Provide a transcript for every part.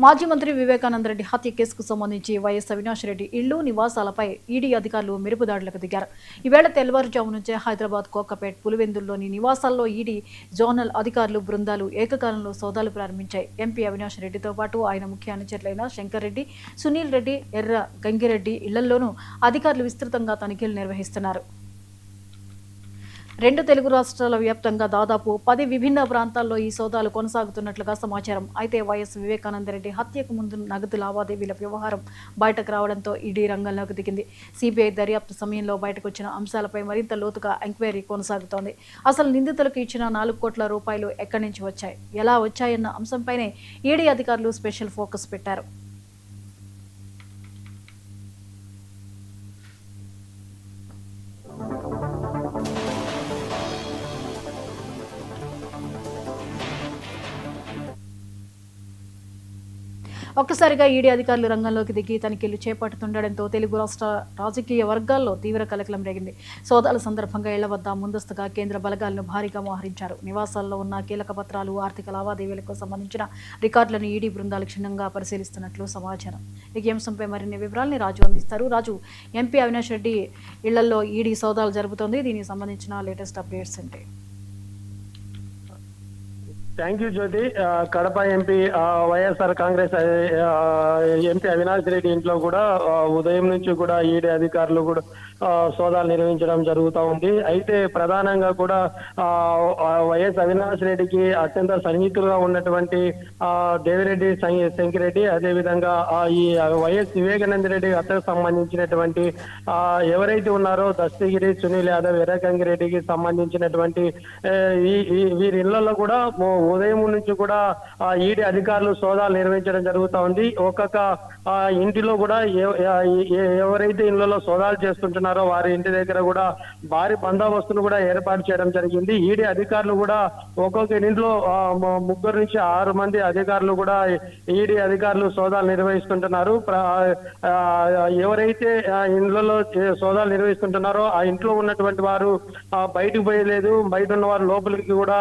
మాజీ మంత్రి వివేకానంద రెడ్డి హత్య కేసుకు సంబంధించి వైఎస్ అవినాష్ రెడ్డి ఇళ్లు నివాసాలపై ఈడీ అధికారులు మెరుపుదాడులకు దిగారు. ఈవేళ తెల్లవారుజాము నుంచే హైదరాబాద్ కోకపేట్ పులివెందుల్లోని నివాసాల్లో ఈడీ జోనల్ అధికారులు బృందాలు ఏకకాలంలో సోదాలు ప్రారంభించాయి. ఎంపీ అవినాష్ రెడ్డితో పాటు ఆయన ముఖ్య అనుచరులైన శంకర్ రెడ్డి, సునీల్ రెడ్డి, ఎర్ర గంగిరెడ్డి ఇళ్లలోనూ అధికారులు విస్తృతంగా తనిఖీలు నిర్వహిస్తున్నారు. రెండు తెలుగు రాష్ట్రాల వ్యాప్తంగా దాదాపు 10 విభిన్న ప్రాంతాల్లో ఈ సోదాలు కొనసాగుతున్నట్లుగా సమాచారం. అయితే వైఎస్ వివేకానందరెడ్డి హత్యకు ముందు నగదు లావాదేవీల వ్యవహారం బయటకు రావడంతో ఈడీ రంగంలోకి దిగింది. సిబిఐ దర్యాప్తు సమయంలో బయటకు వచ్చిన అంశాలపై మరింత లోతుగా ఎంక్వైరీ కొనసాగుతోంది. అసలు నిందితులకు ఇచ్చిన 4 కోట్ల రూపాయలు ఎక్కడి నుంచి వచ్చాయి, ఎలా వచ్చాయన్న అంశంపైనే ఈడీ అధికారులు స్పెషల్ ఫోకస్ పెట్టారు. ఒక్కసారిగా ఈడీ అధికారులు రంగంలోకి దిగి తనిఖీలు చేపడుతుండటంతో తెలుగు రాష్ట్ర రాజకీయ వర్గాల్లో తీవ్ర కలకలం రేగింది. సోదాల సందర్భంగా ఇళ్ల వద్ద ముందస్తుగా కేంద్ర బలగాలను భారీగా మోహరించారు. నివాసాల్లో ఉన్న కీలక పత్రాలు, ఆర్థిక లావాదేవీలకు సంబంధించిన రికార్డులను ఈడీ బృందాలు క్షుణ్ణంగా పరిశీలిస్తున్నట్లు సమాచారం. ఈ అంశంపై మరిన్ని వివరాలని రాజు అందిస్తారు. రాజు, ఎంపీ అవినాష్ రెడ్డి ఇళ్లలో ఈడీ సోదాలు జరుపుతోంది. దీనికి సంబంధించిన లేటెస్ట్ అప్డేట్స్ ఏంటి? Thank you Jyothi. Kadapa MP YSR Congress MP Avinash Reddy ఇంట్లో కూడా ఉదయం నుంచి కూడా ఈడీ అధికారులు కూడా సోదాలు నిర్వహించడం జరుగుతూ ఉంది. అయితే ప్రధానంగా కూడా వైఎస్ అవినాష్ రెడ్డికి అత్యంత సన్నిహితులుగా ఉన్నటువంటి దేవిరెడ్డి శంకిరెడ్డి, అదేవిధంగా ఈ వైఎస్ వివేకానంద రెడ్డి హత్యకు సంబంధించినటువంటి ఎవరైతే ఉన్నారో దస్తగిరి, సునీల్ యాదవ్, ఎర్రగంగిరెడ్డికి సంబంధించినటువంటి వీరి ఇళ్లలో కూడా ఉదయం నుంచి కూడా ఈడీ అధికారులు సోదాలు నిర్వహించడం జరుగుతూ ఉంది. ఒక్కొక్క ఇంటిలో కూడా ఎవరైతే ఇళ్లలో సోదాలు చేస్తుంటున్నారో వారి ఇంటి దగ్గర కూడా భారీ బందోబస్తును కూడా ఏర్పాటు చేయడం జరిగింది. ఈడీ అధికారులు కూడా ఒక్కొక్క ఇంట్లో 3 నుంచి 6 మంది అధికారులు కూడా ఈడీ అధికారులు సోదాలు నిర్వహిస్తుంటున్నారు. ఎవరైతే ఇండ్లలో సోదాలు నిర్వహిస్తుంటున్నారో ఆ ఇంట్లో ఉన్నటువంటి వారు బయటకు పోయలేదు, బయట ఉన్న వారు లోపలికి కూడా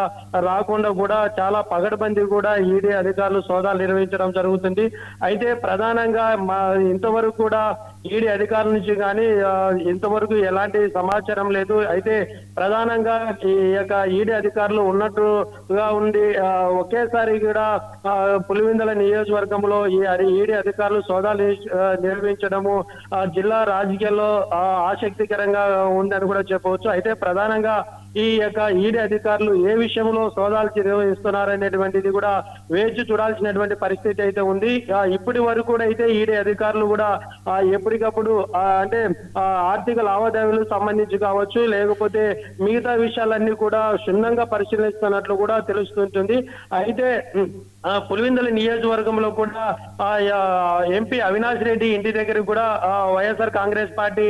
రాకుండా కూడా చాలా పగడబందీ కూడా ఈడీ అధికారులు సోదాలు నిర్వహించడం జరుగుతుంది. అయితే ప్రధానంగా ఇంతవరకు కూడా ఈడీ అధికారుల నుంచి కానీ ఇంతవరకు ఎలాంటి సమాచారం లేదు. అయితే ప్రధానంగా ఈ యొక్క ఈడీ అధికారులు ఉన్నట్టుగా ఉండి ఒకేసారి కూడా పులివెందుల నియోజకవర్గంలో ఈ ఈడీ అధికారులు సోదాలు నిర్వహించడము జిల్లా రాజకీయాల్లో ఆసక్తికరంగా ఉందని కూడా చెప్పవచ్చు. అయితే ప్రధానంగా ఈ యొక్క ఈడీ అధికారులు ఏ విషయంలో సోదాలు నిర్వహిస్తున్నారనేటువంటిది కూడా వేచి చూడాల్సినటువంటి పరిస్థితి అయితే ఉంది. ఇప్పటి వరకు కూడా అయితే ఈడీ అధికారులు కూడా ఎప్పటికప్పుడు అంటే ఆర్థిక లావాదేవీలకు సంబంధించి కావచ్చు, లేకపోతే మిగతా విషయాలన్నీ కూడా క్షుణ్ణంగా పరిశీలిస్తున్నట్లు కూడా తెలుస్తుంటుంది. అయితే పులివెందుల నియోజకవర్గంలో కూడా ఎంపీ అవినాష్ రెడ్డి ఇంటి దగ్గర కూడా వైఎస్ఆర్ కాంగ్రెస్ పార్టీ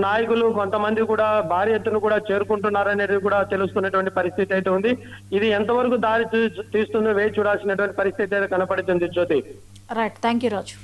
నాయకులు కొంతమంది కూడా భారీ ఎత్తున కూడా చేరుకుంటున్నారనేది కూడా తెలుస్తున్నటువంటి పరిస్థితి అయితే ఉంది. ఇది ఎంతవరకు దారి తీస్తుందో వేచి చూడాల్సినటువంటి పరిస్థితి అయితే కనపడుతుంది Jyothi. Right, thank you Raju.